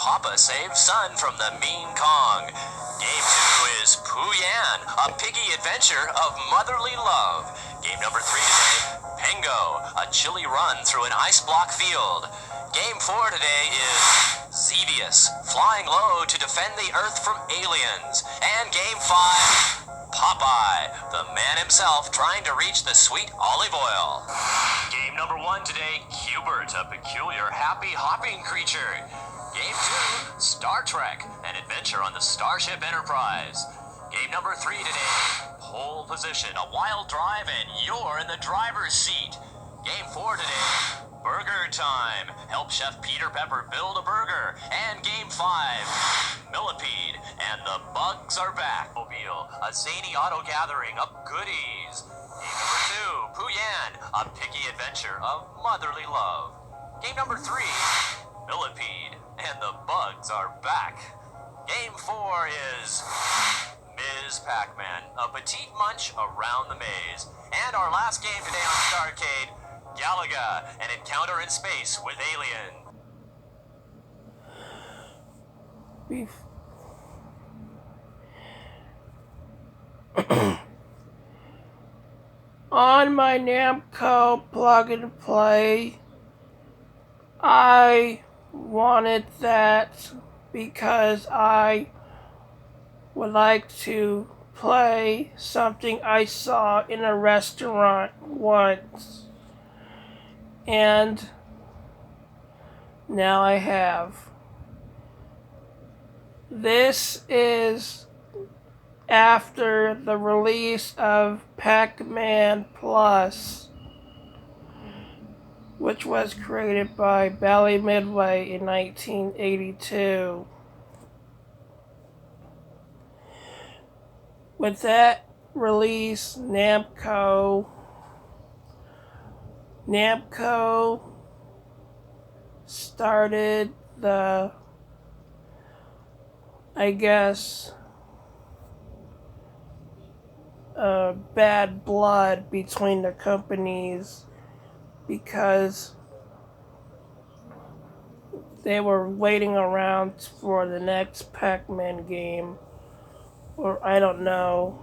Papa saves son from the mean Kong. Game 2 is Pooh Yan, a piggy adventure of motherly love. Game number 3 today, Pengo, a chilly run through an ice block field. Game 4 today is Xevious, flying low to defend the Earth from aliens. And Game 5, Popeye, the man himself trying to reach the sweet olive oil. Game number 1 today, Cubert, a peculiar happy hopping creature. Game 2, Star Trek, an adventure on the Starship Enterprise. Game number 3 today, Pole Position, a wild drive and you're in the driver's seat. Game 4 today, Burger Time, help Chef Peter Pepper build a burger. And Game 5, Millipede, and the bugs are back. Mobile, a zany auto gathering of goodies. Game number 2, Pooh Yan, a picky adventure of motherly love. Game number 3, Millipede, and the bugs are back. Game 4 is Ms. Pac-Man, a petite munch around the maze. And our last game today on Starcade, Galaga, an encounter in space with alien. On my Namco plug and play, I wanted that because I would like to play something I saw in a restaurant once, and now I have. This is after the release of Pac-Man Plus, which was created by Bally Midway in 1982. With that release, Namco started the, I guess, bad blood between the companies, because they were waiting around for the next Pac-Man game, or I don't know.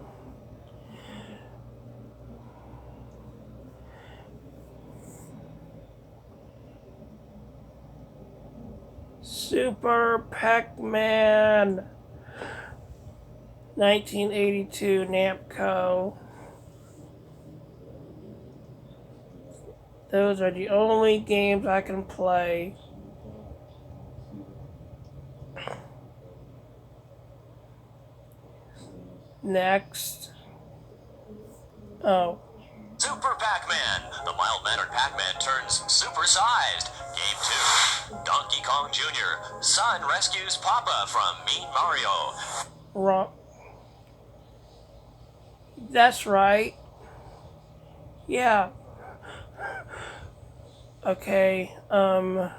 Super Pac-Man 1982 Namco. Those are the only games I can play. Next. Oh. Super Pac-Man, the mild-mannered Pac-Man turns super-sized. Game 2, Donkey Kong Jr., son rescues Papa from Mean Mario. Wrong. That's right. Yeah. Okay, I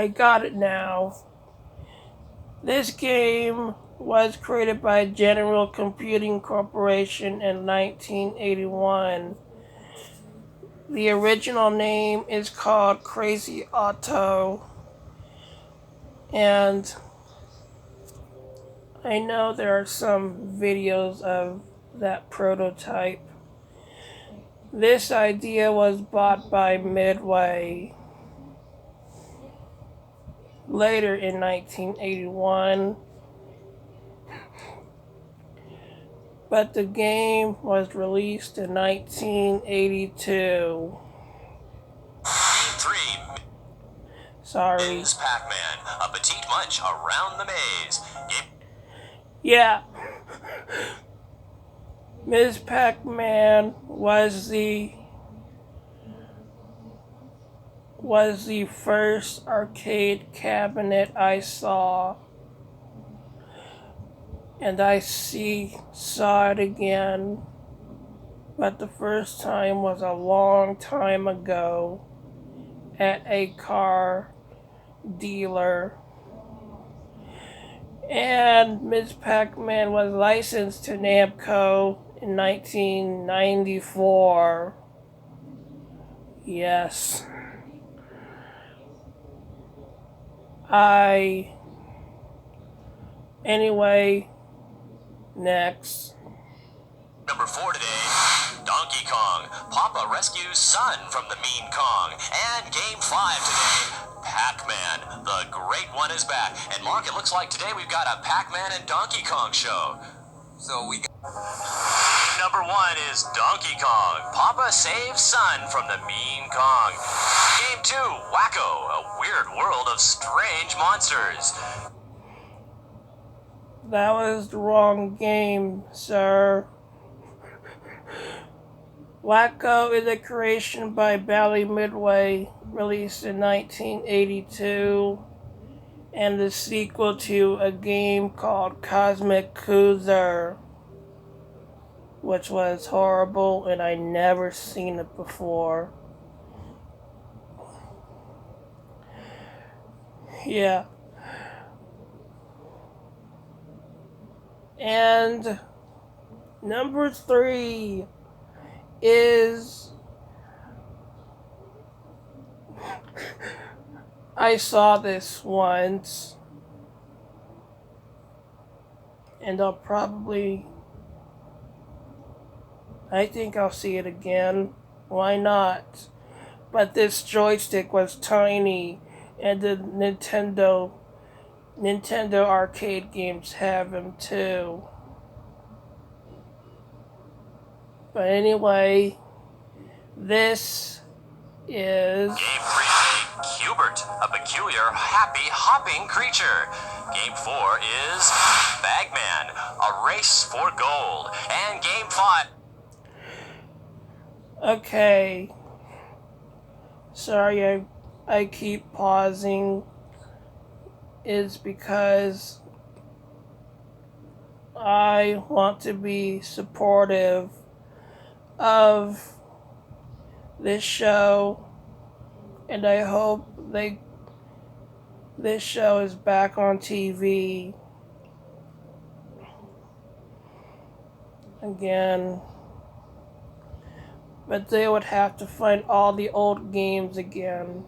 got it now. This game was created by General Computing Corporation in 1981. The original name is called Crazy Auto, and I know there are some videos of that prototype. This idea was bought by Midway later in 1981, but the game was released in 1982. Game 3, Sorry. Ms. Pac-Man, a petite munch around the maze. Yeah. Ms. Pac-Man was the first arcade cabinet I saw, and I saw it again, but the first time was a long time ago at a car dealer. And Ms. Pac-Man was licensed to Namco in 1994. Yes. I. Anyway, next. Number 4 today, Donkey Kong. Papa rescues son from the mean Kong. And game 5 today, Pac-Man. The great one is back. And Mark, it looks like today we've got a Pac-Man and Donkey Kong show. So we got... Game number 1 is Donkey Kong. Papa saves son from the mean Kong. Game 2, Wacko. A weird world of strange monsters. That was the wrong game, sir. Wacko is a creation by Bally Midway, released in 1982, and the sequel to a game called Cosmic Cruiser, which was horrible and I never seen it before. Yeah. And number 3 is I saw this once and I think I'll see it again. Why not? But this joystick was tiny and the Nintendo arcade games have them too. But anyway, this is Game 3 today, Cubert, a peculiar, happy, hopping creature. Game 4 is Bagman, a race for gold. And Game 5... Okay. Sorry, I keep pausing. Is because I want to be supportive of this show, and I hope this show is back on TV again. But they would have to find all the old games again.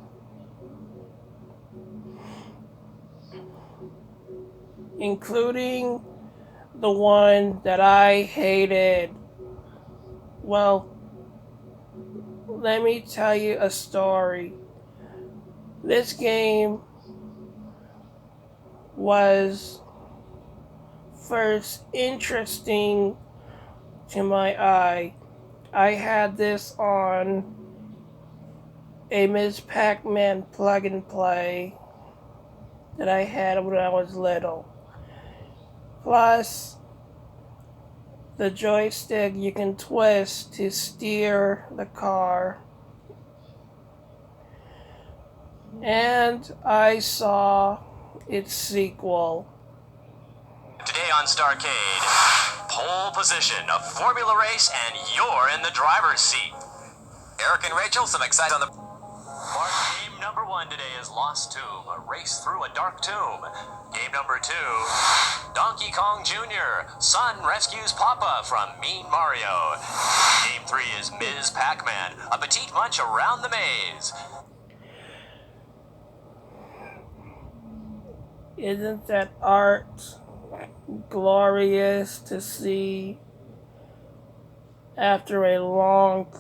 Including the one that I hated. Well, let me tell you a story. This game was first interesting to my eye. I had this on a Ms. Pac-Man plug and play that I had when I was little. Plus, the joystick you can twist to steer the car. And I saw its sequel. Today on Starcade, pole position, a formula race, and you're in the driver's seat. Eric and Rachel, some excitement on the... Mark, game number 1 today is Lost Tomb, a race through a dark tomb. Game number 2, Donkey Kong Jr., son rescues Papa from Mean Mario. Game 3 is Ms. Pac-Man, a petite munch around the maze. Isn't that art glorious to see after a long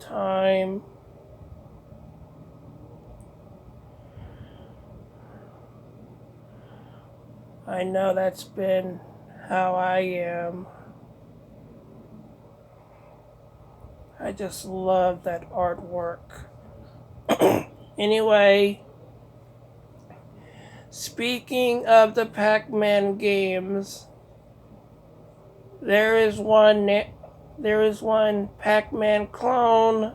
time? I know that's been how I am. I just love that artwork. Anyway, speaking of the Pac-Man games, there is one Pac-Man clone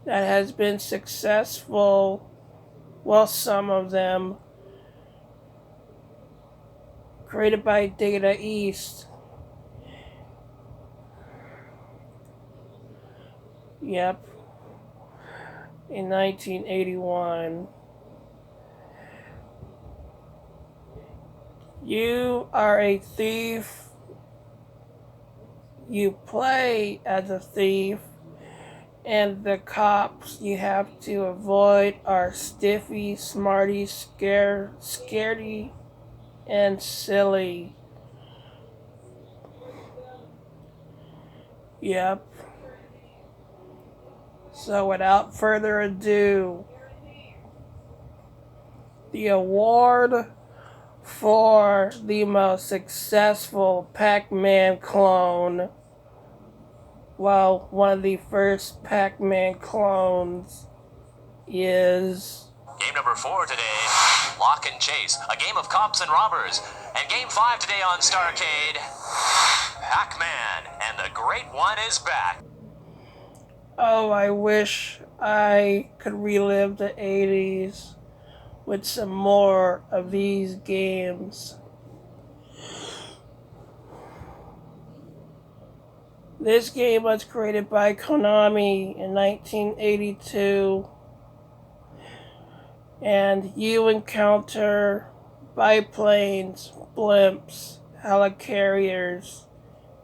that has been successful. Well, some of them. Created by Data East. Yep. In 1981. You are a thief. You play as a thief. And the cops you have to avoid are Stiffy, Smarty, Scaredy, and Silly. Yep. So without further ado, the award for the most successful Pac-Man clone, well, one of the first Pac-Man clones, is... Game number 4 today, Lock and Chase, a game of cops and robbers. And game 5 today on Starcade, Pac-Man, and the Great One is back. Oh, I wish I could relive the 80s with some more of these games. This game was created by Konami in 1982, and you encounter biplanes, blimps, helicarriers,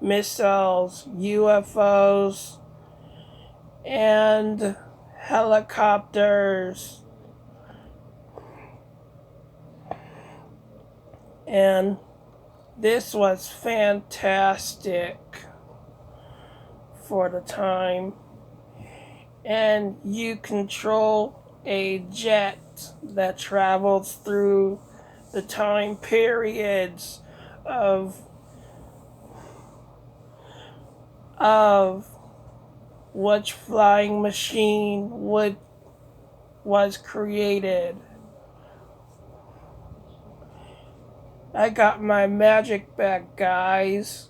missiles, UFOs, and helicopters. And this was fantastic for the time. And you control a jet that travels through the time periods of which flying machine was created. I got my magic back, guys.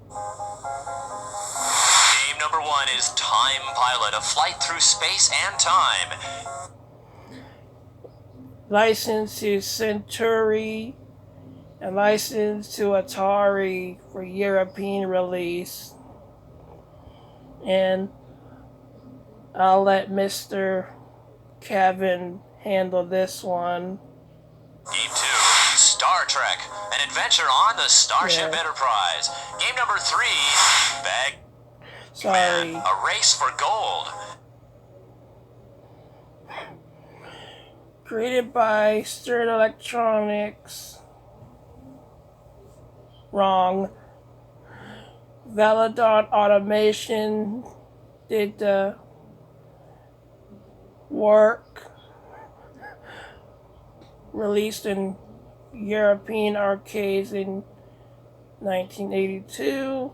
Game number 1 is Time Pilot, a flight through space and time. Licensed to Century and licensed to Atari for European release. And I'll let Mr. Kevin handle this one. Game 2, Star Trek, an adventure on the Starship Yeah. Enterprise. Game number 3, Sorry. a race for gold. Created by Stern Electronics. Wrong. Veladon Automation did the work. Released in European arcades in 1982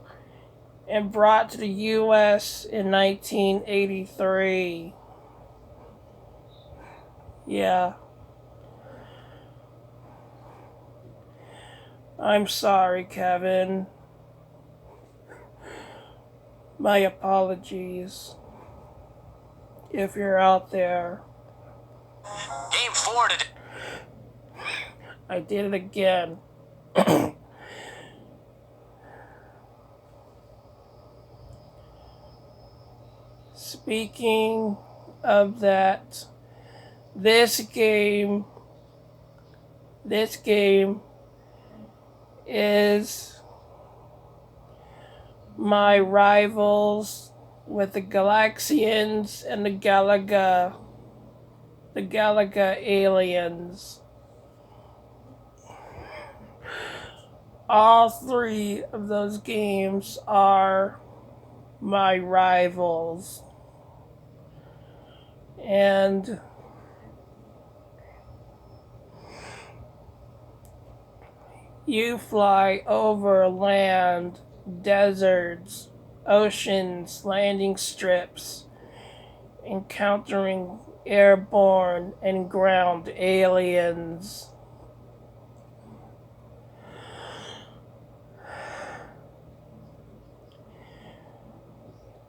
and brought to the US in 1983. Yeah. I'm sorry, Kevin. My apologies. If you're out there. Game 4 today. I did it again. Speaking of that, this game is my rivals with the Galaxians and the Galaga aliens. All 3 of those games are my rivals. And you fly over land, deserts, oceans, landing strips, encountering airborne and ground aliens.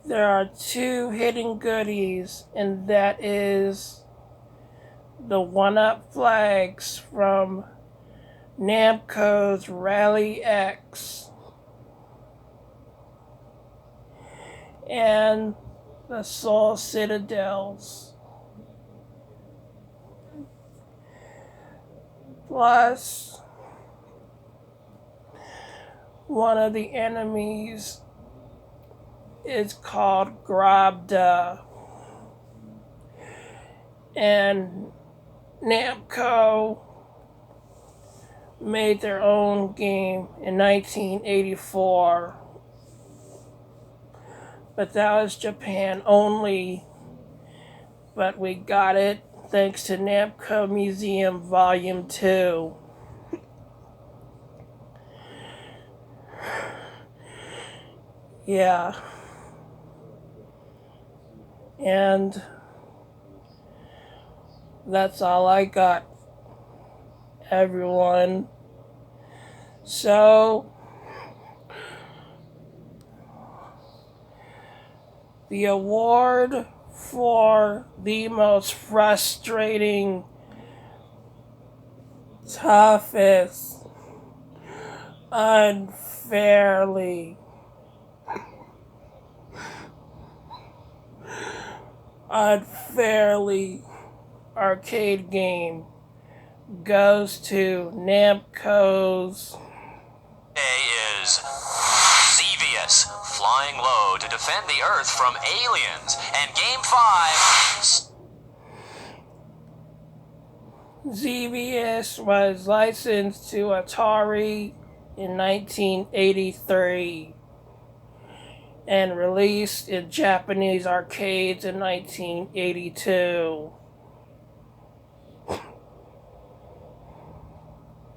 There are 2 hidden goodies, and that is the 1-up flags from Namco's Rally X and the Soul Citadels. Plus, one of the enemies is called Grabda. And Namco made their own game in 1984. But that was Japan only. But we got it thanks to Namco Museum Volume 2. Yeah. And that's all I got, everyone. So, the award for the most frustrating, toughest, unfairly arcade game goes to Namco's. A is Xevious, flying low to defend the Earth from aliens. And Game 5... Xevious was licensed to Atari in 1983 and released in Japanese arcades in 1982.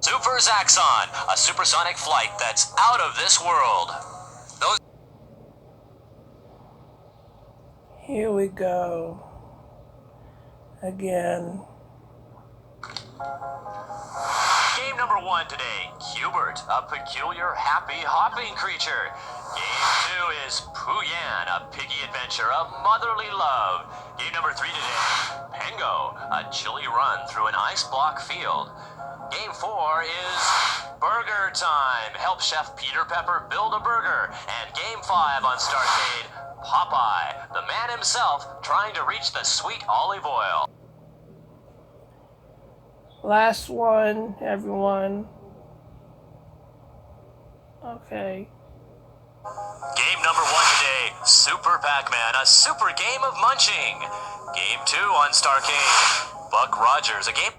Super Zaxxon, a supersonic flight that's out of this world. Those... Here we go. Again. Game number 1 today, Hubert, a peculiar, happy, hopping creature. Game 2 is Pooyan, a piggy adventure of motherly love. Game number 3 today, Pengo, a chilly run through an ice block field. Game 4 is Burger Time. Help Chef Peter Pepper build a burger. And Game 5 on Starcade, Popeye, the man himself trying to reach the sweet olive oil. Last one, everyone. Okay. Game number 1 today, Super Pac-Man, a super game of munching. Game 2 on Starcade, Buck Rogers, a game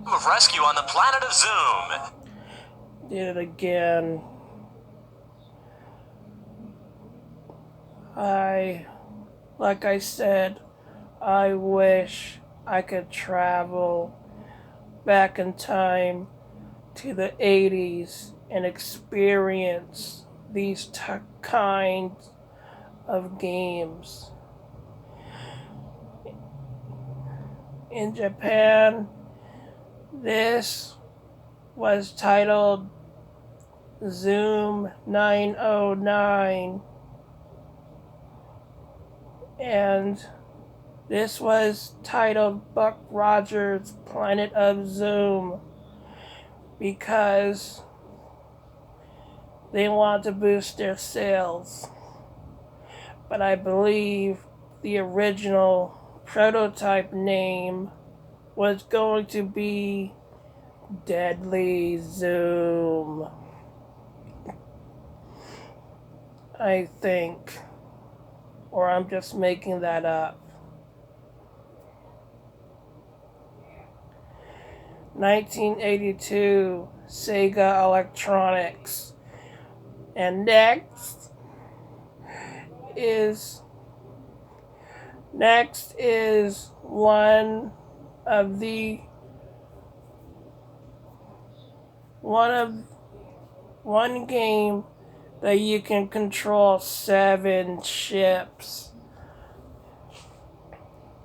of rescue on the planet of Zoom. Did it again. Like I said, I wish I could travel back in time to the 80s and experience these kinds of games. In Japan, this was titled Zoom 909, and this was titled Buck Rogers' Planet of Zoom because they want to boost their sales. But I believe the original prototype name was going to be Deadly Zoom, I think. Or I'm just making that up. 1982, Sega Electronics. And next is one game that you can control 7 ships.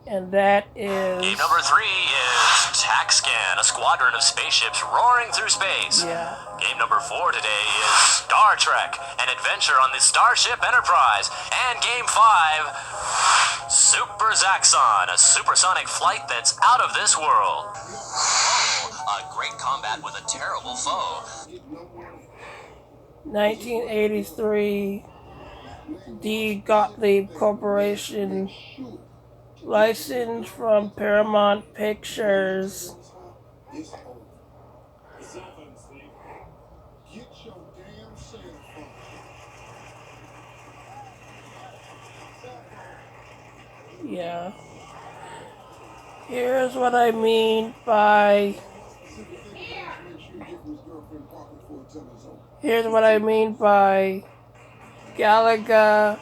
And that is... Game number 3 is TACScan, a squadron of spaceships roaring through space. Yeah. Game number 4 today is Star Trek, an adventure on the Starship Enterprise. And Game 5, Super Zaxxon, a supersonic flight that's out of this world. A great combat with a terrible foe. 1983, D. Gottlieb Corporation, licensed from Paramount Pictures. Yeah. Here's what I mean by. Here's what I mean by Galaga,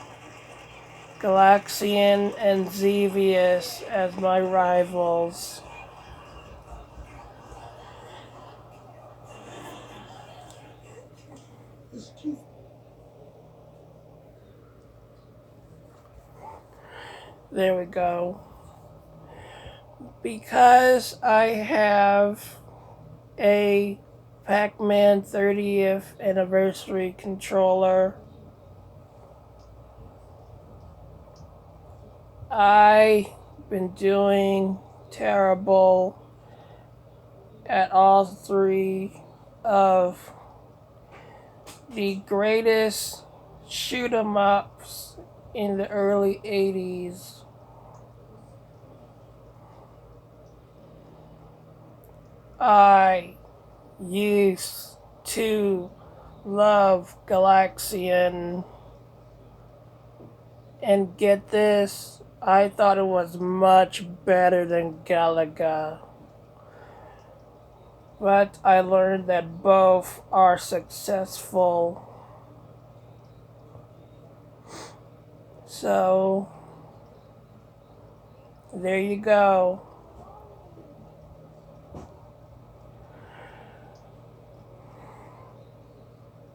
Galaxian, and Xevious as my rivals. There we go. Because I have a Pac-Man 30th anniversary controller, I've been doing terrible at all three of the greatest shoot 'em ups in the early 80s. I used to love Galaxian, and get this, I thought it was much better than Galaga. But I learned that both are successful. So, there you go.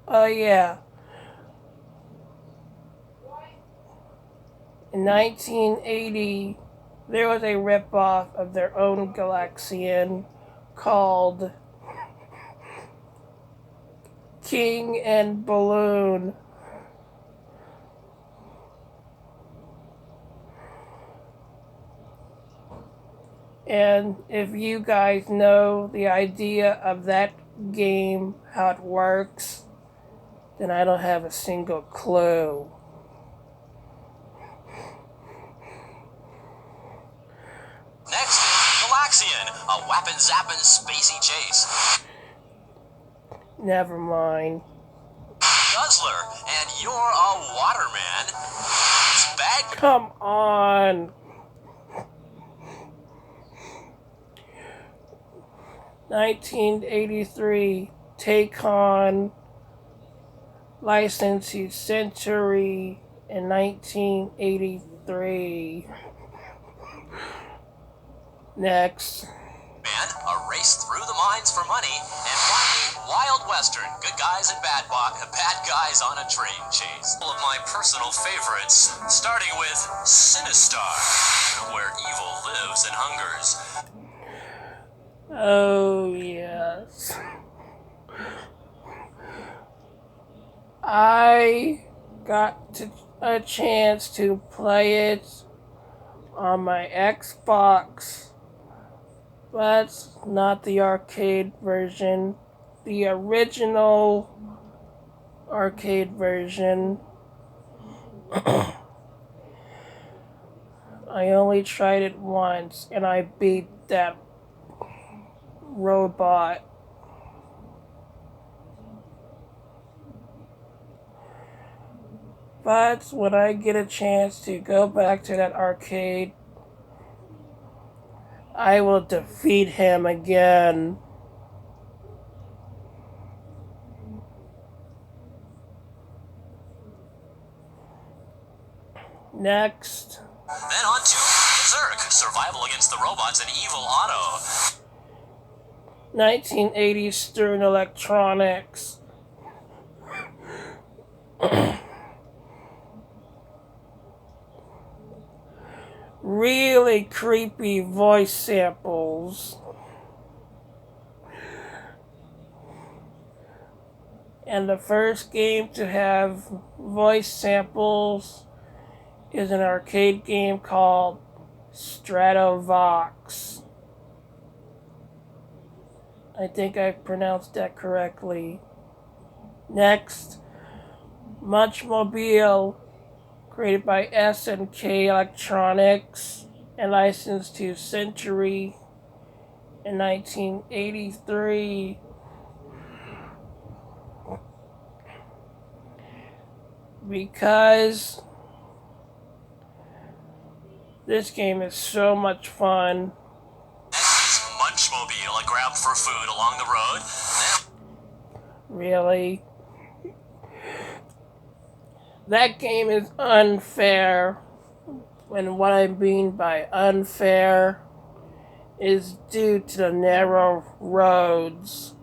Oh yeah. In 1980, there was a ripoff of their own Galaxian called King and Balloon. And if you guys know the idea of that game, how it works, then I don't have a single clue. Next is Galaxian, a weapon-zapping spacey chase. Never mind. Guzzler, and you're a waterman. It's bad. Come on. 1983, Take On, licensed to Century in 1983. Next. Man, a race through the mines for money, and finally, Wild Western, good guys and bad guys on a train chase. All of my personal favorites, starting with Sinistar, where evil lives and hungers. Oh, yes. I got a chance to play it on my Xbox, but not the arcade version. The original arcade version. I only tried it once, and I beat that robot. But when I get a chance to go back to that arcade, I will defeat him again. Next. Then on to Berserk, survival against the robots and evil Otto. 1980s Stern Electronics. Really creepy voice samples. And the first game to have voice samples is an arcade game called Stratovox. I think I pronounced that correctly. Next, Munchmobile, created by S&K Electronics and licensed to Century in 1983. Because This game is so much fun. His Munchmobile grabbed for food along the road. Really? That game is unfair. And what I mean by unfair is due to the narrow roads.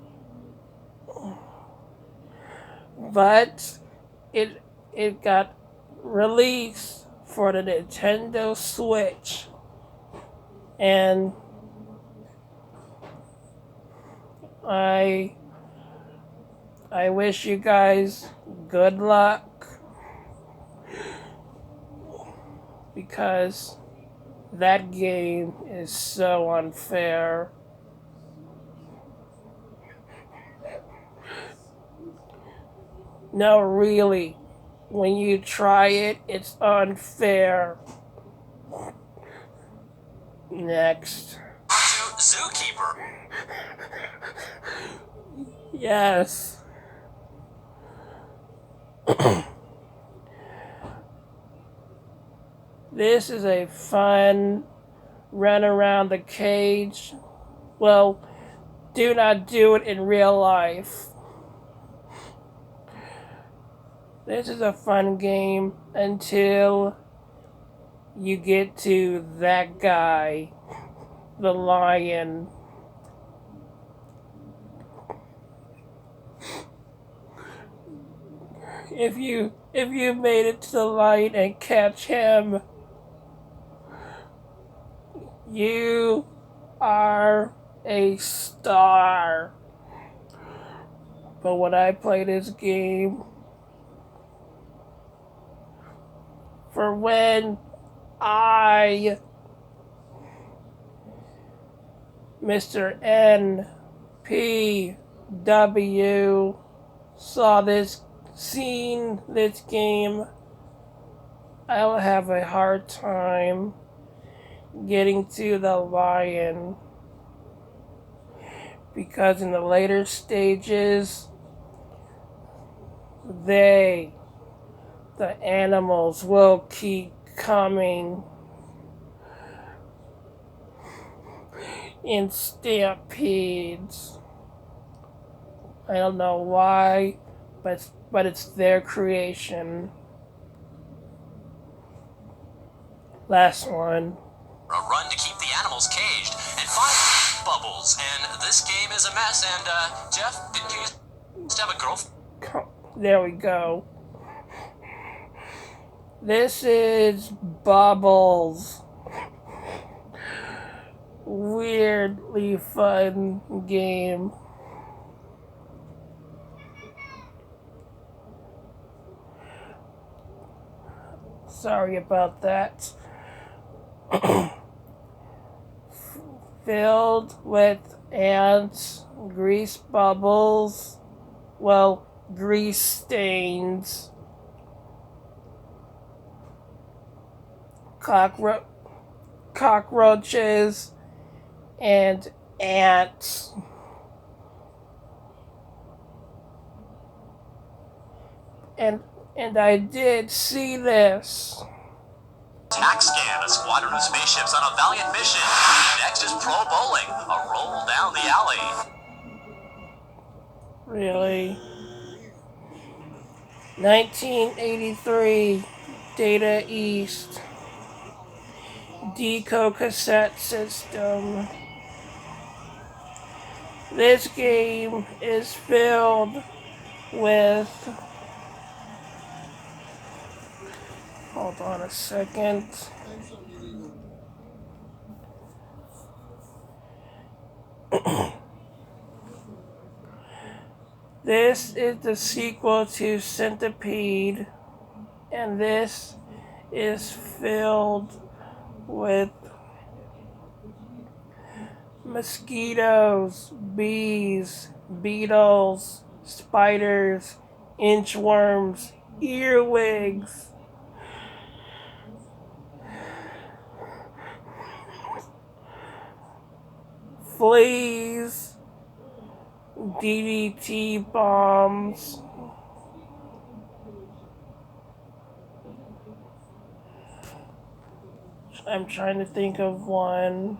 But it got released for the Nintendo Switch. And I wish you guys good luck, because that game is so unfair. No, really, when you try it, it's unfair. Next. To Zookeeper. Yes. This is a fun run around the cage. Well, do not do it in real life. This is a fun game until you get to that guy, the lion. If you made it to the light and catch him, you are a star. But when I play this game, for when Mr. NPW, seen this game, I'll have a hard time getting to the lion, because in the later stages, the animals will keep coming in stampedes. I don't know why, but it's their creation. Last one. A run to keep the animals caged and find Bubbles. And this game is a mess. And Jeff, didn't you used to have a girlfriend? There we go. This is Bubbles. Weirdly fun game. Sorry about that. Filled with ants, grease bubbles, well, grease stains, cockroaches, and ants. And I did see this. Tax scan, a squadron of spaceships on a valiant mission. Next is Pro Bowling, a roll down the alley. Really? 1983, Data East. Deco cassette system. This game is filled with... Hold on a second. This is the sequel to Centipede, and this is filled with mosquitoes, bees, beetles, spiders, inchworms, earwigs, fleas, DDT bombs, I'm trying to think of one.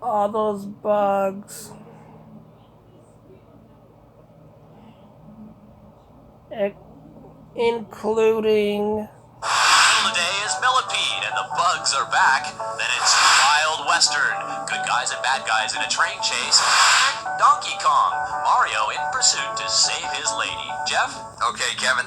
All those bugs. Including... Title today is Millipede, and the bugs are back. Then it's Wild Western, good guys and bad guys in a train chase, and Donkey Kong, Mario in pursuit to save his lady. Jeff? Okay, Kevin.